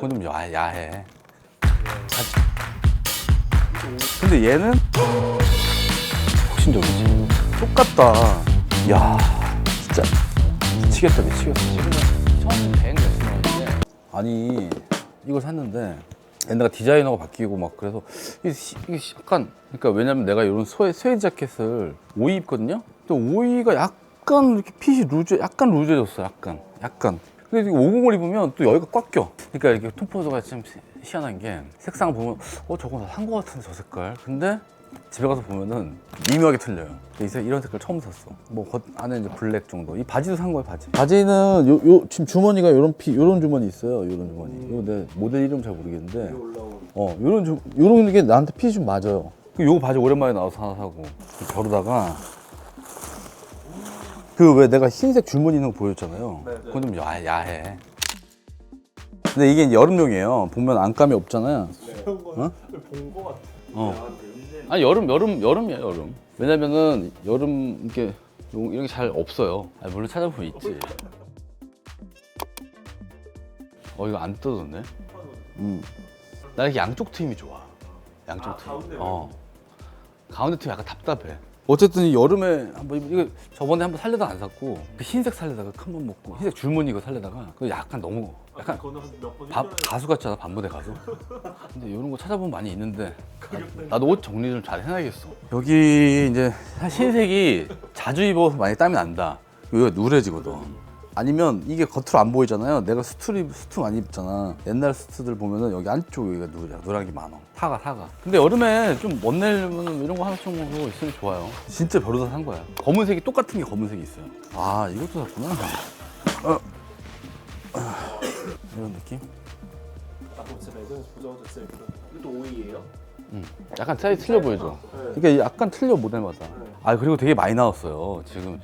그건 좀 야해. 근데 얘는 혁신적이지. 똑같다. 야, 진짜 미치겠다, 미치겠어. 지금은 처음 100 몇십만 원인데. 아니, 이걸 샀는데 얘네가 디자이너가 바뀌고 막 그래서 이게 약간, 그러니까 왜냐면 내가 이런 스웨이드 자켓을 5위 입거든요. 또 5위가 약간 이렇게 핏이 약간 루즈해졌어. 약간. 근데 50을 입으면 또 여기가 꽉 껴. 그러니까 이렇게 톰포드가 참 희한한 게 색상을 보면 저거 나 산 거 같은데 저 색깔. 근데 집에 가서 보면은 미묘하게 틀려요. 이런 색깔 처음 샀어. 뭐 안에 이제 블랙 정도. 이 바지도 산 거야, 바지. 바지는 지금 주머니가 요런 주머니 있어요. 요런 주머니. 이거 내 모델 이름 잘 모르겠는데. 요런 게 나한테 핏이 좀 맞아요. 요거 바지 오랜만에 나와서 하나 사고. 겨루다가 그 왜 내가 흰색 줄무늬 있는 거 보였잖아요. 네. 그건 좀 야해. 근데 이게 이제 여름용이에요. 보면 안감이 없잖아요. 이런 거 본거 같아. 아니 여름이야 여름. 왜냐면은 여름 이렇게 이런 게 잘 없어요. 아니, 물론 찾아보면 있지. 이거 안 뜯었네. 나 이렇게 양쪽 트임이 좋아. 양쪽 트임. 가운데 가운데 트임 약간 답답해. 어쨌든 이 여름에 한번 이거 저번에 한번 살려다가 안 샀고 그 흰색 살려다가 큰 번 먹고 흰색 줄무늬 이거 살려다가 그 약간 너무 약간 그거는 몇번 가수 같잖아. 반무대 가수. 근데 이런 거 찾아보면 많이 있는데 나도 옷 정리 좀 잘 해놔야겠어. 여기 이제 흰색이 자주 입어서 많이 땀이 난다. 이거 누래지거든. 아니면 이게 겉으로 안 보이잖아요. 내가 수트 많이 입잖아. 옛날 수트들 보면은 여기 안쪽에 노란 게 많아. 사가. 근데 여름에 좀 멋내려면 이런 거 하나 정도 있으면 좋아요. 진짜 별로다 산 거야. 검은색이 똑같은 게 검은색이 있어요. 아, 이것도 샀구나. 이런 느낌? 아까 제가 예전에 보자마자 이것도 5위예요? 약간 사이즈 틀려 보이죠? 그러니까 약간 틀려 모델마다. 아, 그리고 되게 많이 나왔어요. 지금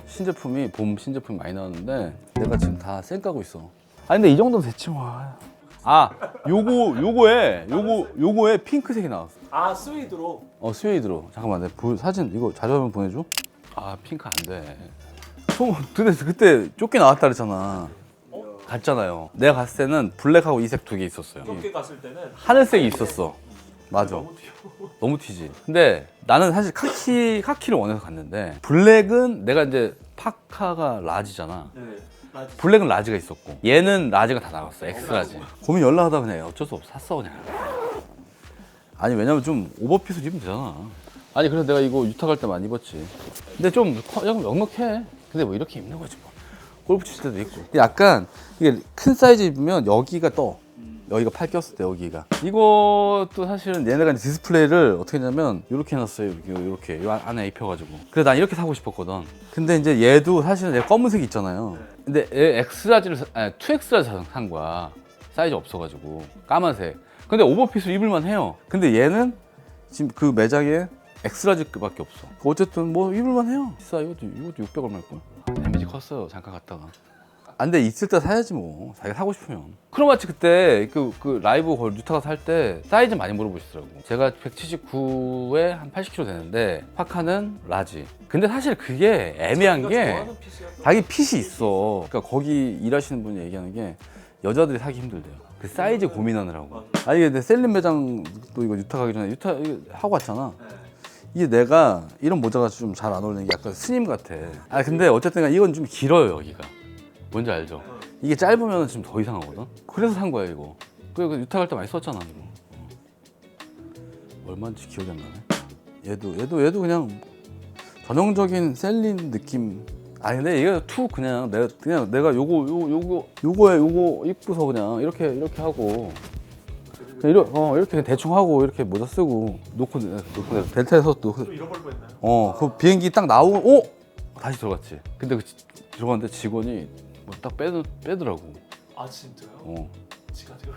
봄 신제품이 많이 나왔는데 내가 지금 다 쌩까고 있어. 아, 근데 이 정도는 됐지 뭐. 아, 요거에 핑크색이 나왔어. 아, 스웨이드로. 스웨이드로. 잠깐만, 내가 사진 이거 자료 한번 보내줘. 아, 핑크 안 돼. 그때 쫓겨 나왔다 그랬잖아. 갔잖아요. 내가 갔을 때는 블랙하고 이색 2개 있었어요. 그렇게 갔을 때는 하늘색이 있었어. 맞아. 너무 튀어. 너무 튀지. 근데 나는 사실 카키를 원해서 갔는데 블랙은 내가 이제 파카가 라지잖아. 네. 라지. 블랙은 라지가 있었고 얘는 라지가 다 나갔어. 엑스라지. 고민 열나하다 그냥 어쩔 수 없어 샀어 그냥. 아니 왜냐면 좀 오버핏을 입으면 되잖아. 아니 그래서 내가 이거 유타 갈 때 많이 입었지. 근데 좀 약간 넉넉해. 근데 뭐 이렇게 입는 거지 뭐. 골프 칠 때도 있고. 약간 이게 큰 사이즈 입으면 여기가 떠. 여기가 팔 꼈을 때 여기가. 이것도 사실은 얘네가 이제 디스플레이를 어떻게 했냐면 이렇게 해놨어요. 이렇게 이 안에 입혀가지고. 그래서 난 이렇게 사고 싶었거든. 근데 이제 얘도 사실은 얘 검은색이 있잖아요. 근데 얘 X라지를 2X라지 산 거야. 사이즈 없어가지고 까만색. 근데 오버핏을 입을만 해요. 근데 얘는 지금 그 매장에 X라지밖에 없어. 어쨌든 뭐 입을만 해요. 비싸. 이것도 600 얼마일걸? 데미지 컸어요. 잠깐 갔다가. 안 돼, 있을 때 사야지 뭐. 자기가 사고 싶으면. 크로마치 그때 그 라이브 유타가 살 때 사이즈 많이 물어보시더라고. 제가 179에 한 80kg 되는데 파카는 라지. 근데 사실 그게 애매한 게 좋아하는 핏이야, 또. 자기 핏이 있어. 그러니까 거기 일하시는 분이 얘기하는 게 여자들이 사기 힘들대요. 그 사이즈 고민하느라고. 아니 근데 셀린 매장도 이거 유타 가기 전에 유타 이거 하고 왔잖아. 이게 내가 이런 모자가 좀 잘 안 어울리는 게 약간 스님 같아. 아 근데 어쨌든 이건 좀 길어요 여기가. 뭔지 알죠? 이게 짧으면 좀 더 이상하거든? 그래서 산 거야 이거. 그리고 유타 갈 때 많이 썼잖아 이거. 얼마인지 기억이 안 나네. 얘도 그냥 전형적인 셀린 느낌. 아니 근데 이게 그냥 내가 요거 입고서 그냥 이렇게 하고 그냥 이렇게 그냥 대충 하고 이렇게 모자 쓰고 놓고 델타에서 또 좀 잃어버릴 뻔했나요? 그 비행기 딱 나오고 다시 들어갔지. 근데 들어갔는데 직원이 뭐 딱 빼더라고. 아, 진짜요? 지가 되어요.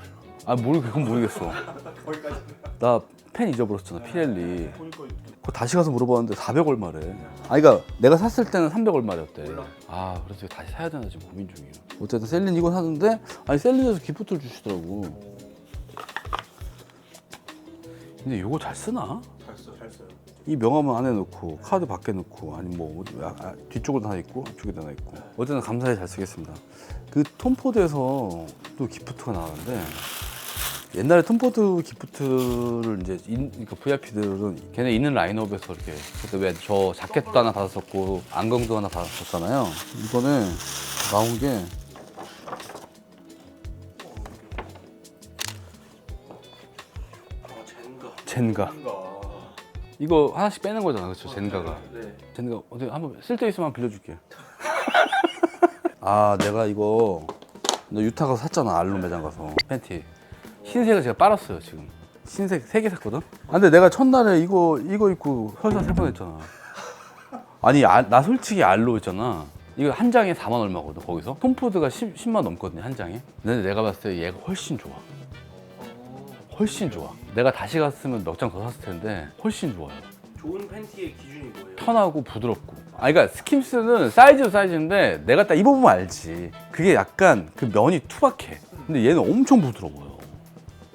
그건 모르겠어. 거기까지. 나 펜 잊어버렸잖아, 피렐리. 보니까 그거 다시 가서 물어봤는데 400 얼마래. 그러니까 내가 샀을 때는 300 얼마였대. 그래서 다시 사야 되나 지금 고민 중이야. 어쨌든 셀린 이거 샀는데 셀린에서 기프트를 주시더라고. 근데 이거 잘 쓰나? 잘 써요. 이 명함은 안에 넣고 카드 밖에 넣고 아니 뭐 뒤쪽으로 하나 있고 앞쪽에도 하나 있고 어쨌든 감사히 잘 쓰겠습니다. 그 톰포드에서 또 기프트가 나왔는데 옛날에 톰포드 기프트를 이제 그러니까 VIP들은 걔네 있는 라인업에서 이렇게 그때 왜 저 자켓도 하나 받았었고 안경도 하나 받았었잖아요. 이번에 나온 게 젠가. 이거 하나씩 빼는 거잖아, 그렇죠? 젠가가. 네. 젠가 어떻게 한번 쓸 데 있으면 한번 빌려줄게. 아, 내가 이거 너 유타 가서 샀잖아, 알로 매장 가서 팬티. 흰색을 제가 빨았어요 지금. 흰색 3개 샀거든. 아, 근데 내가 첫날에 이거 입고 설사 3번 했잖아. 아니 나 솔직히 알로 있잖아. 이거 한 장에 4만 얼마거든 거기서. 톰포드가 10만 넘거든요 한 장에. 근데 내가 봤을 때 얘가 훨씬 좋아. 훨씬 좋아. 내가 다시 갔으면 몇 장 더 샀을 텐데 훨씬 좋아요. 좋은 팬티의 기준이 뭐예요? 편하고 부드럽고. 아, 그러니까 스킴스는 사이즈도 사이즈인데 내가 딱 입어보면 알지. 그게 약간 그 면이 투박해. 근데 얘는 엄청 부드러워요.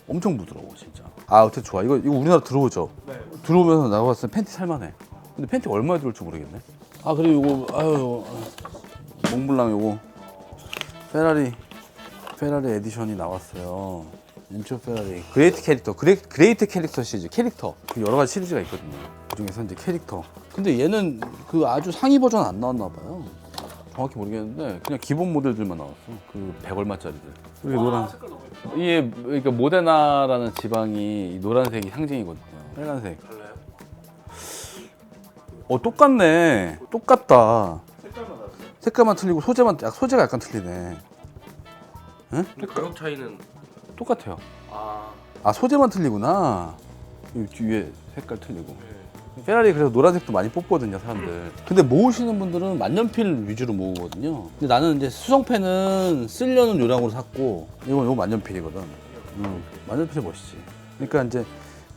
엄청 부드러워 진짜. 아, 어떻게 좋아. 이거 우리나라 들어오죠? 네. 들어오면서 나가 봤을 때 팬티 살만해. 근데 팬티 얼마에 들어올지 모르겠네. 아, 그리고 이거 아유 몽블랑 요거 페라리 에디션이 나왔어요. 엔초 페라리 그레이트 캐릭터 그레이트 캐릭터 시리즈 캐릭터 그 여러 가지 시리즈가 있거든요. 그 중에서 이제 캐릭터. 근데 얘는 그 아주 상위 버전 안 나왔나 봐요. 정확히 모르겠는데 그냥 기본 모델들만 나왔어. 그 100 얼마짜리들. 이게 노란. 색깔 너무 예뻐. 이게 그러니까 모데나라는 지방이 이 노란색이 상징이거든요. 빨간색. 달라요? 똑같네. 똑같다. 색깔만 다르죠? 색깔만 틀리고 소재가 약간 틀리네. 근데 가격 차이는 똑같아요. 아, 소재만 틀리구나. 이 뒤에 색깔 틀리고. 네. 페라리 그래서 노란색도 많이 뽑거든요 사람들. 근데 모으시는 분들은 만년필 위주로 모으거든요. 근데 나는 이제 수성펜은 쓰려는 요량으로 샀고 이거 만년필이거든. 만년필이 멋있지. 그러니까 이제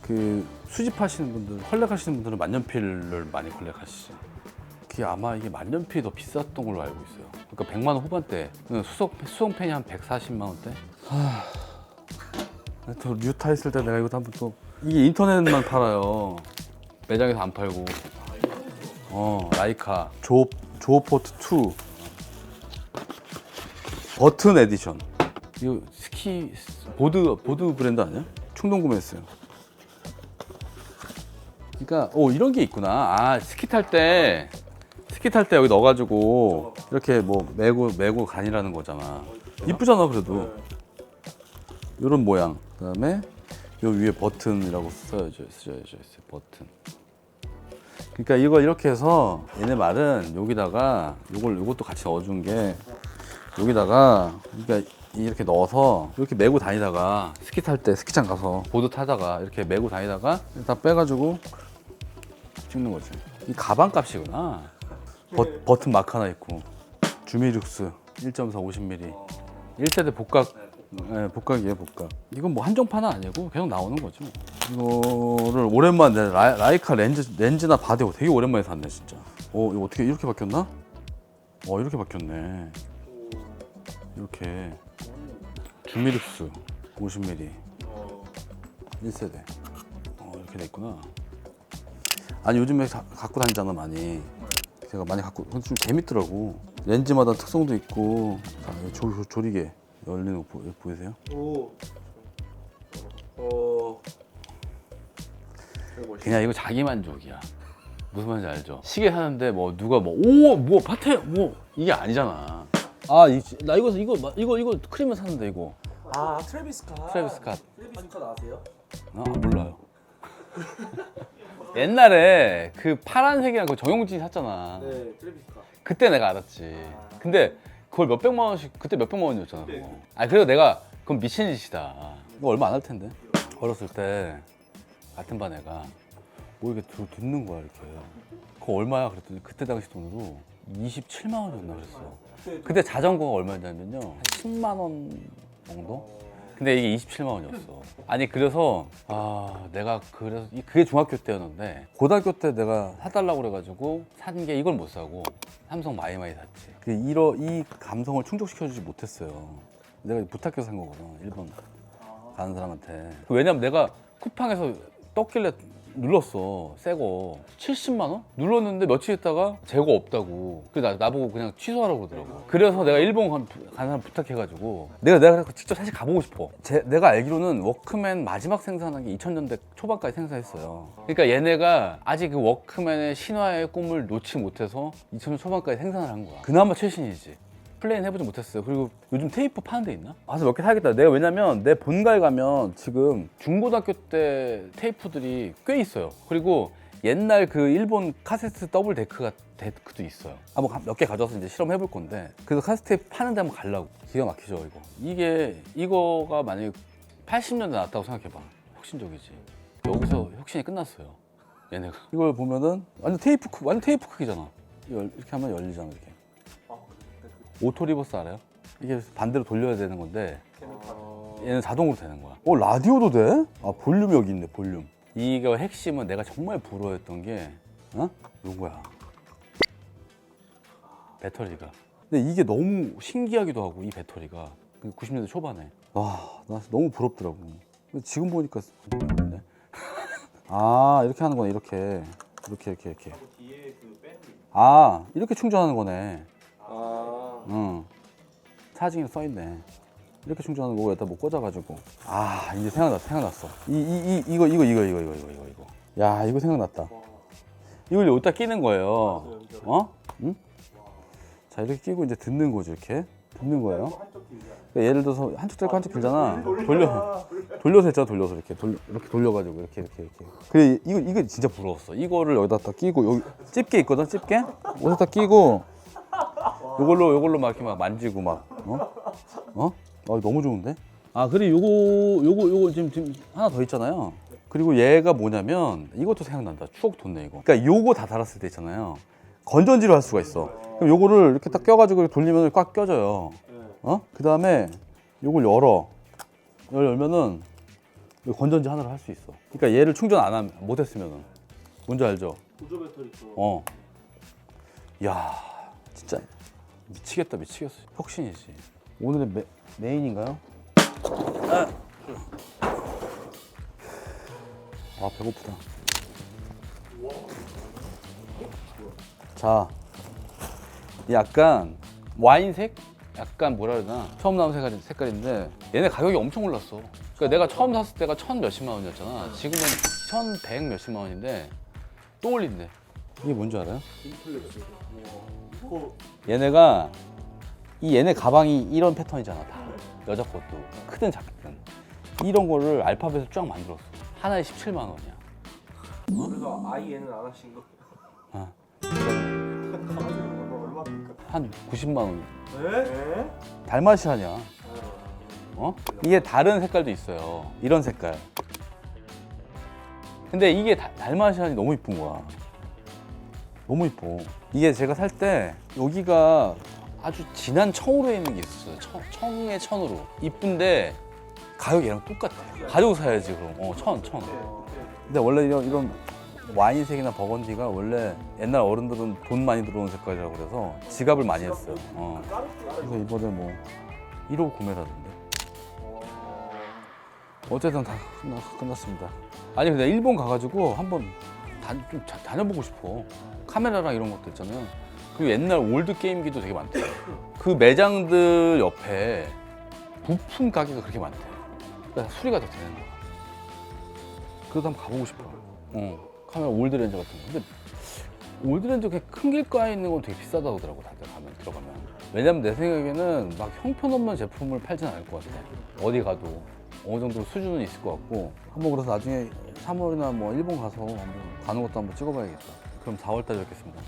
그 수집하시는 분들, 컬렉하시는 분들은 만년필을 많이 컬렉하시지. 그게 아마 이게 만년필이 더 비쌌던 걸로 알고 있어요. 그러니까 100만 원 후반대. 수성펜이 한 140만 원대. 또 유타 있을 때 내가 이것도 한번 또 이게 인터넷만 팔아요. 매장에서 안 팔고. 라이카 조포트 2 버튼 에디션. 이거 스키 보드 브랜드 아니야? 충동 구매했어요. 그러니까 이런 게 있구나. 아, 스키 탈 때 여기 넣어가지고 이렇게 뭐 메고 다니라는 거잖아. 이쁘잖아 그래도. 이런 모양. 그다음에 요 위에 버튼이라고 쓰여져 있어요. 버튼. 그러니까 이거 이렇게 해서 얘네 말은 여기다가 요것도 같이 넣어준 게 여기다가 그러니까 이렇게 넣어서 이렇게 메고 다니다가 스키 탈 때 스키장 가서 보드 타다가 이렇게 메고 다니다가 다 빼가지고 찍는 거지. 이 가방 값이구나. 버튼 마크 하나 있고 주미룩스 1.4 50mm 1세대 복각. 네, 복각이에요, 복각. 이건 뭐 한정판은 아니고 계속 나오는 거죠. 이거를 오랜만에 라이카 렌즈나 바디 되게 오랜만에 샀네, 진짜. 이거 어떻게 이렇게 바뀌었나? 이렇게 바뀌었네. 이렇게 주미룩스 50mm 1세대. 이렇게 돼 있구나. 아니 요즘에 갖고 다니잖아 많이. 제가 많이 갖고 근데 좀 재밌더라고. 렌즈마다 특성도 있고. 조리개. 열리는 거 보이세요? 오. 그냥 이거 자기 만족이야. 무슨 말인지 알죠? 시계 사는데 뭐 누가 파테 이게 아니잖아. 나 이거 크림을 샀는데 이거. 아, 트래비스 스캇. 트래비스 스캇. 트래비스 스캇 아세요? 몰라요. 옛날에 그 파란색이랑 그 정용진이 샀잖아. 네, 트래비스 스캇. 그때 내가 알았지. 근데 그걸 몇백만 원씩 그때 몇백만 원이었잖아. 그래서 내가 그건 미친 짓이다. 이거 얼마 안 할 텐데. 어렸을 때 같은 반 애가 뭐 이렇게 듣는 거야 이렇게. 그거 얼마야 그랬더니 그때 당시 돈으로 27만 원이었나 그랬어. 그때 자전거가 얼마였냐면요 한 10만 원 정도? 근데 이게 27만 원이었어. 아니 그래서 내가 그래서 그게 중학교 때였는데 고등학교 때 내가 사달라고 그래가지고 산 게 이걸 못 사고 삼성 마이마이 샀지. 이 감성을 충족시켜주지 못했어요. 내가 부탁해서 산 거거든. 일본 가는 사람한테. 왜냐면 내가 쿠팡에서 떴길래 눌렀어. 새거 70만 원? 눌렀는데 며칠 있다가 재고 없다고. 그래서 나보고 그냥 취소하라고 그러더라고. 그래서 내가 일본 간 사람 부탁해가지고 내가 직접 사실 가보고 싶어. 내가 알기로는 워크맨 마지막 생산한 게 2000년대 초반까지 생산했어요. 그러니까 얘네가 아직 그 워크맨의 신화의 꿈을 놓지 못해서 2000년 초반까지 생산을 한 거야. 그나마 최신이지. 플레이는 해보지 못했어요. 그리고 요즘 테이프 파는 데 있나? 가서 몇 개 사야겠다. 내가 왜냐면 내 본가에 가면 지금 중고등학교 때 테이프들이 꽤 있어요. 그리고 옛날 그 일본 카세트 더블 데크도 있어요. 한번 몇 개 가져와서 이제 실험해볼 건데, 그래서 카세트 테이프 파는 데 한번 가려고. 기가 막히죠 이거. 이거가 만약에 80년대 나왔다고 생각해봐. 혁신적이지. 여기서 혁신이 끝났어요. 얘네가. 이걸 보면은 완전 테이프 크기잖아. 이렇게 하면 열리잖아 이렇게. 오토 리버스 알아요? 이게 반대로 돌려야 되는 건데 얘는 자동으로 되는 거야. 라디오도 돼? 아, 볼륨 여기 있네, 볼륨. 이거 핵심은 내가 정말 부러워했던 게 요거야. 배터리가. 근데 이게 너무 신기하기도 하고, 이 배터리가 90년대 초반에. 와, 나 너무 부럽더라고. 근데 지금 보니까 모르겠네. 아, 이렇게 하는 거네. 이렇게. 뒤에 그 빼는 게 아, 이렇게 충전하는 거네. 아, 차징이 써있네. 이렇게 충전하는 거고 여기다 뭐 꽂아가지고. 아, 이제 생각났어. 이거. 야, 이거 생각났다. 이걸 여기다 끼는 거예요. 응? 자, 이렇게 끼고 이제 듣는 거죠. 이렇게 듣는 거예요. 그러니까 예를 들어서 한쪽 짧고 한쪽 길잖아. 돌려서 했잖아. 돌려서 이렇게 돌려가지고 이렇게. 그래, 이거 진짜 부러웠어. 이거를 여기다 딱 끼고, 여기 집게 있거든. 집게 여기다 딱 끼고, 요걸로 막 이렇게 막 만지고 막. 너무 좋은데? 아, 그리고 요거 지금 하나 더 있잖아요. 그리고 얘가 뭐냐면, 이것도 생각난다. 추억 돋네 이거. 그러니까 요거 다 달았을 때 있잖아요. 건전지로 할 수가 있어. 그럼 요거를 이렇게 딱 껴가지고 돌리면 꽉 껴져요. 그 다음에 요걸 열면은 건전지 하나를 할 수 있어. 그러니까 얘를 충전 못했으면은. 뭔지 알죠? 보조 배터리 또. 야, 진짜 미치겠다. 혁신이지. 오늘의 메인인가요? 아, 배고프다. 자, 약간 와인색? 약간 뭐라 그러나, 처음 나온 색깔인데 얘네 가격이 엄청 올랐어. 그러니까 내가 처음 샀을 때가 1000 몇십만 원이었잖아. 지금은 1100 몇십만 원인데 또 올린대. 이게 뭔지 알아요? 얘네 가방이 이런 패턴이잖아. 다 여자 것도 크든 작든 이런 거를 알파벳을 쫙 만들었어. 하나에 17만 원이야. 그래서 아이에는 안 하신 거. 얼마입니까? 한 90만 원. 네? 달마시안이야. 이게 다른 색깔도 있어요. 이런 색깔. 근데 이게 달마시안이 너무 이쁜 거야. 너무 이뻐. 이게 제가 살 때 여기가 아주 진한 청으로 있는 게 있었어요. 청의 천으로. 이쁜데 가격이 얘랑 똑같아. 가지고 사야지 그럼. 천. 근데 원래 이런 와인색이나 버건디가 원래 옛날 어른들은 돈 많이 들어오는 색깔이라고 그래서 지갑을 많이 했어요. 그래서 이번에 뭐 1호 구매라던데. 어쨌든 다 끝났습니다. 아니 근데 일본 가가지고 한번 좀 다녀보고 싶어. 카메라랑 이런 것도 있잖아요. 그리고 옛날 올드 게임기도 되게 많대. 그 매장들 옆에 부품 가게가 그렇게 많대. 그러니까 수리가 더 되는 거야. 그래도 한번 가보고 싶어. 카메라 올드렌저 같은 거. 근데 올드렌저 그냥 큰 길가에 있는 건 되게 비싸다고 하더라고. 다들 들어가면. 왜냐면 내 생각에는 막 형편없는 제품을 팔진 않을 것 같아. 어디 가도 어느 정도 수준은 있을 것 같고. 한번 그래서 나중에 3월이나 뭐 일본 가서 한번 가는 것도 한번 찍어봐야겠다. 그럼 4월달에 뵙겠습니다.